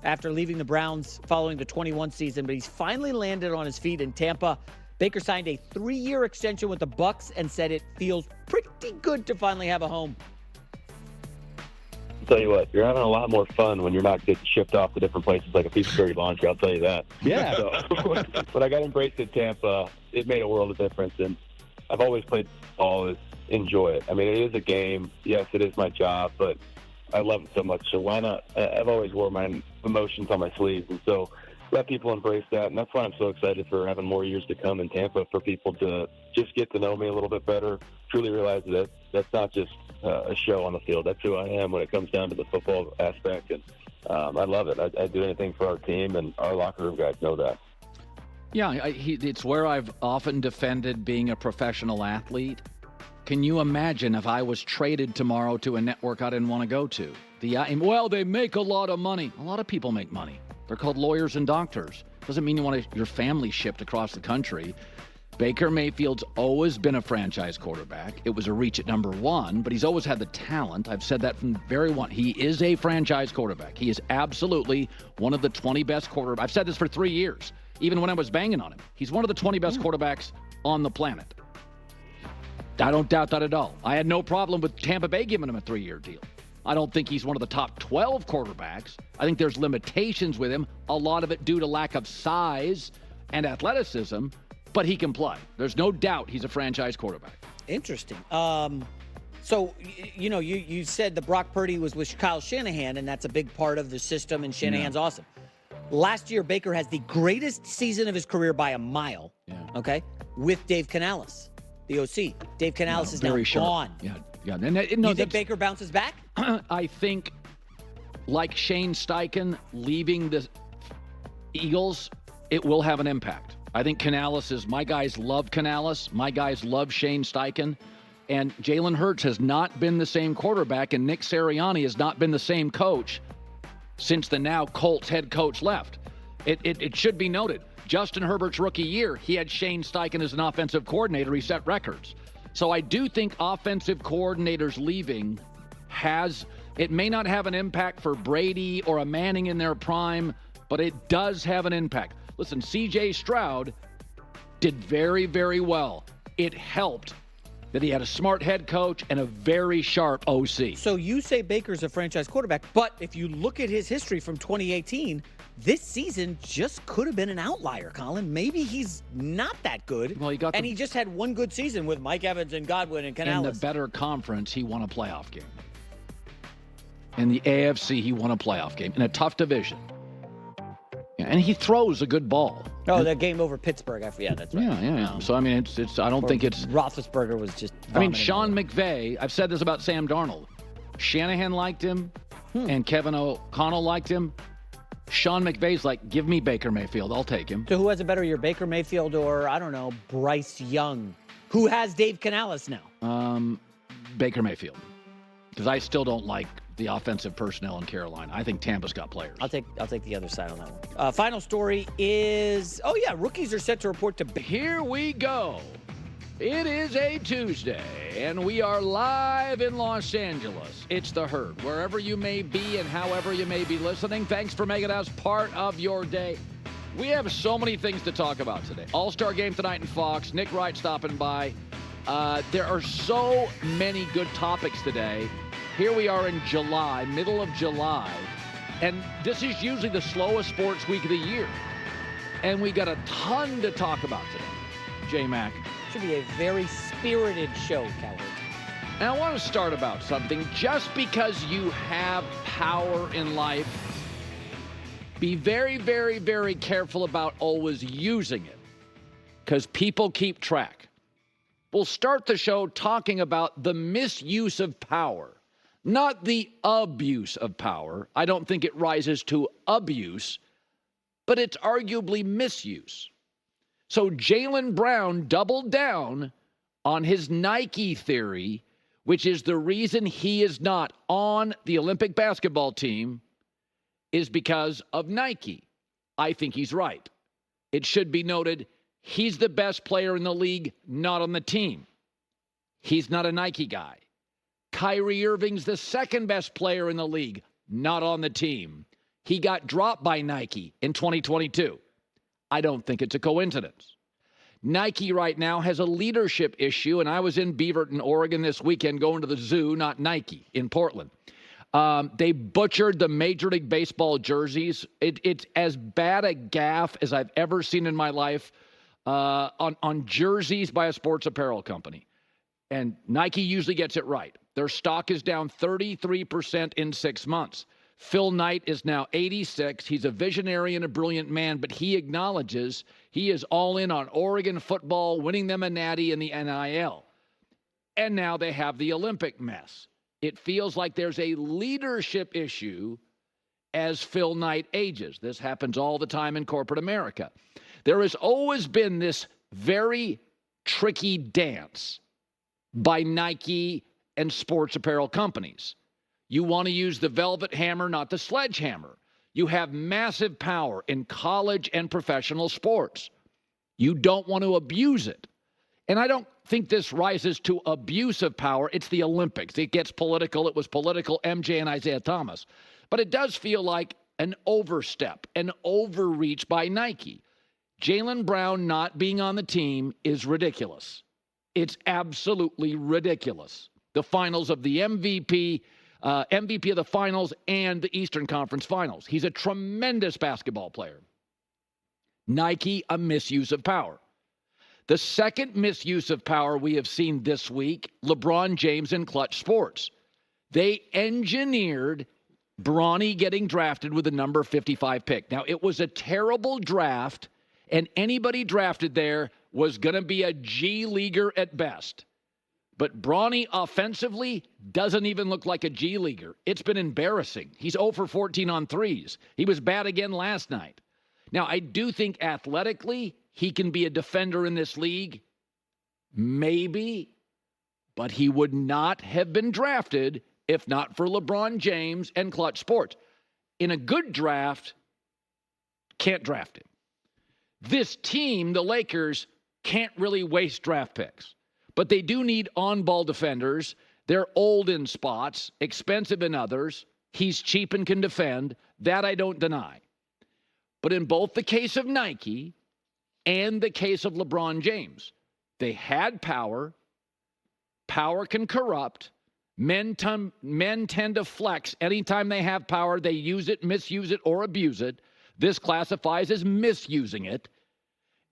after leaving the Browns following the 21 season, but he's finally landed on his feet in Tampa. Baker signed a 3-year extension with the Bucs and said it feels pretty good to finally have a home. I'll tell you what, you're having a lot more fun when you're not getting shipped off to different places like a piece of dirty laundry, I'll tell you that. Yeah. So, when I got embraced in Tampa, it made a world of difference, and I've always played ball, enjoy it. I mean, it is a game. Yes, it is my job, but I love it so much, so why not? I've always wore my emotions on my sleeves, and so let people embrace that, and that's why I'm so excited for having more years to come in Tampa, for people to just get to know me a little bit better, truly realize that that's not just a show on the field. That's who I am when it comes down to the football aspect, and I love it. I'd do anything for our team, and our locker room guys know that. Yeah, it's where I've often defended being a professional athlete. Can you imagine if I was traded tomorrow to a network I didn't want to go to? Well, they make a lot of money. A lot of people make money. They're called lawyers and doctors. Doesn't mean you want your family shipped across the country. Baker Mayfield's always been a franchise quarterback. It was a reach at number 1, but he's always had the talent. I've said that from very one. He is a franchise quarterback. He is absolutely one of the 20 best quarterbacks. I've said this for 3 years, even when I was banging on him. He's one of the 20 best quarterbacks on the planet. I don't doubt that at all. I had no problem with Tampa Bay giving him a 3-year deal. I don't think he's one of the top 12 quarterbacks. I think there's limitations with him, a lot of it due to lack of size and athleticism, but he can play. There's no doubt he's a franchise quarterback. Interesting. So, you said the Brock Purdy was with Kyle Shanahan, and that's a big part of the system, and Shanahan's awesome. Last year, Baker has the greatest season of his career by a mile, okay, with Dave Canales. The OC. Dave Canales is now gone. Yeah. You think Baker bounces back? I think, like Shane Steichen leaving the Eagles, it will have an impact. I think my guys love Canales. My guys love Shane Steichen. And Jalen Hurts has not been the same quarterback, and Nick Sirianni has not been the same coach since the now Colts head coach left. It should be noted. Justin Herbert's rookie year, he had Shane Steichen as an offensive coordinator. He set records. So I do think offensive coordinators leaving it may not have an impact for Brady or a Manning in their prime, but it does have an impact. Listen, C.J. Stroud did very, very well. It helped that he had a smart head coach and a very sharp OC. So you say Baker's a franchise quarterback, but if you look at his history from 2018, this season just could have been an outlier, Colin. Maybe he's not that good. Well, he just had one good season with Mike Evans and Godwin and Canales. In the better conference, he won a playoff game. In the AFC, he won a playoff game in a tough division. Yeah, and he throws a good ball. Oh, that game over Pittsburgh. Yeah, that's right. Yeah. So, I mean, I don't think it's... Roethlisberger was just vomiting. Sean McVay, I've said this about Sam Darnold. Shanahan liked him, and Kevin O'Connell liked him. Sean McVay's like, give me Baker Mayfield. I'll take him. So who has a better year, Baker Mayfield or, I don't know, Bryce Young? Who has Dave Canales now? Baker Mayfield. Because I still don't like the offensive personnel in Carolina. I think Tampa's got players. I'll take the other side on that one. Final story is, rookies are set to report to... Here we go. It is a Tuesday, and we are live in Los Angeles. It's The Herd. Wherever you may be and however you may be listening, thanks for making us part of your day. We have so many things to talk about today. All-Star game tonight in Fox. Nick Wright stopping by. There are so many good topics today. Here we are in July, middle of July, and this is usually the slowest sports week of the year. And we got a ton to talk about today. J-Mac. Should be a very spirited show, Coward. And I want to start about something. Just because you have power in life, be very, very, very careful about always using it, because people keep track. We'll start the show talking about the misuse of power, not the abuse of power. I don't think it rises to abuse, but it's arguably misuse. So Jaylen Brown doubled down on his Nike theory, which is the reason he is not on the Olympic basketball team is because of Nike. I think he's right. It should be noted, he's the best player in the league, not on the team. He's not a Nike guy. Kyrie Irving's the second best player in the league, not on the team. he got dropped by Nike in 2022. I don't think it's a coincidence. Nike right now has a leadership issue, and I was in Beaverton, Oregon this weekend going to the zoo, not Nike, in Portland. They butchered the Major League Baseball jerseys. It's as bad a gaffe as I've ever seen in my life on jerseys by a sports apparel company. And Nike usually gets it right. Their stock is down 33% in 6 months. Phil Knight is now 86. He's a visionary and a brilliant man, but he acknowledges he is all in on Oregon football, winning them a natty in the NIL. And now they have the Olympic mess. It feels like there's a leadership issue as Phil Knight ages. This happens all the time in corporate America. There has always been this very tricky dance by Nike and sports apparel companies. You want to use the velvet hammer, not the sledgehammer. You have massive power in college and professional sports. You don't want to abuse it. And I don't think this rises to abuse of power. It's the Olympics. It gets political. It was political, MJ and Isaiah Thomas. But it does feel like an overstep, an overreach by Nike. Jaylen Brown not being on the team is ridiculous. It's absolutely ridiculous. The finals of the MVP of the finals and the Eastern Conference Finals. He's a tremendous basketball player. Nike, a misuse of power. The second misuse of power we have seen this week, LeBron James and Clutch Sports. They engineered Bronny getting drafted with the number 55 pick. Now, it was a terrible draft, and anybody drafted there was going to be a G leaguer at best. But Bronny offensively doesn't even look like a G leaguer. It's been embarrassing. He's 0 for 14 on threes. He was bad again last night. Now, I do think athletically he can be a defender in this league. Maybe. But he would not have been drafted if not for LeBron James and Clutch Sports. In a good draft, can't draft him. This team, the Lakers, can't really waste draft picks. But they do need on-ball defenders. They're old in spots, expensive in others. He's cheap and can defend. That I don't deny. But in both the case of Nike and the case of LeBron James, they had power. Power can corrupt. Men tend to flex. Anytime they have power, they use it, misuse it, or abuse it. This classifies as misusing it.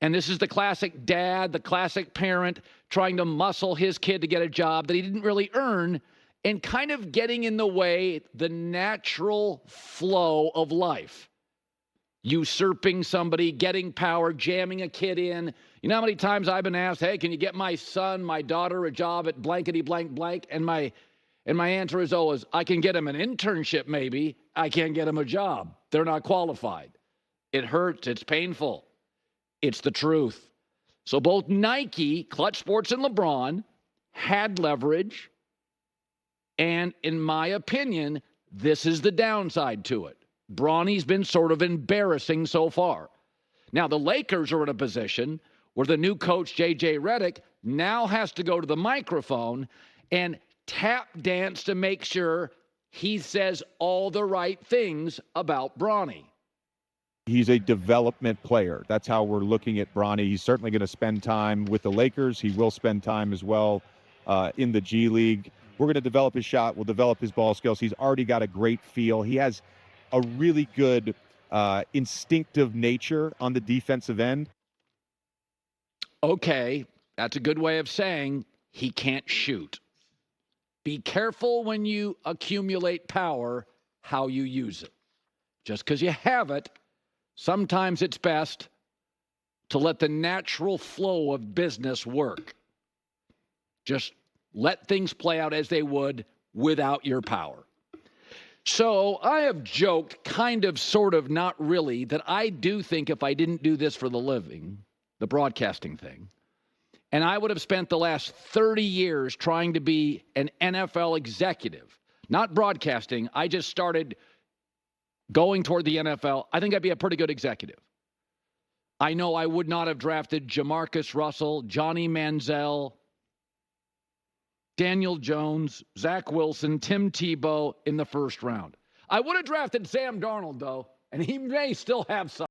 And this is the classic dad, the classic parent trying to muscle his kid to get a job that he didn't really earn and kind of getting in the way the natural flow of life. Usurping somebody, getting power, jamming a kid in. You know how many times I've been asked, hey, can you get my son, my daughter a job at blankety blank blank? And my answer is always, I can get him an internship maybe. I can't get him a job. They're not qualified. It hurts. It's painful. It's the truth. So both Nike, Clutch Sports, and LeBron had leverage. And in my opinion, this is the downside to it. Bronny's been sort of embarrassing so far. Now, the Lakers are in a position where the new coach, J.J. Redick, now has to go to the microphone and tap dance to make sure he says all the right things about Bronny. He's a development player. That's how we're looking at Bronny. He's certainly going to spend time with the Lakers. He will spend time as well in the G League. We're going to develop his shot. We'll develop his ball skills. He's already got a great feel. He has a really good instinctive nature on the defensive end. Okay, that's a good way of saying he can't shoot. Be careful when you accumulate power, how you use it. Just because you have it, sometimes it's best to let the natural flow of business work. Just let things play out as they would without your power. So I have joked, kind of, sort of, not really, that I do think if I didn't do this for the living, the broadcasting thing, and I would have spent the last 30 years trying to be an NFL executive, not broadcasting, I just started going toward the NFL, I think I'd be a pretty good executive. I know I would not have drafted Jamarcus Russell, Johnny Manziel, Daniel Jones, Zach Wilson, Tim Tebow in the first round. I would have drafted Sam Darnold, though, and he may still have some.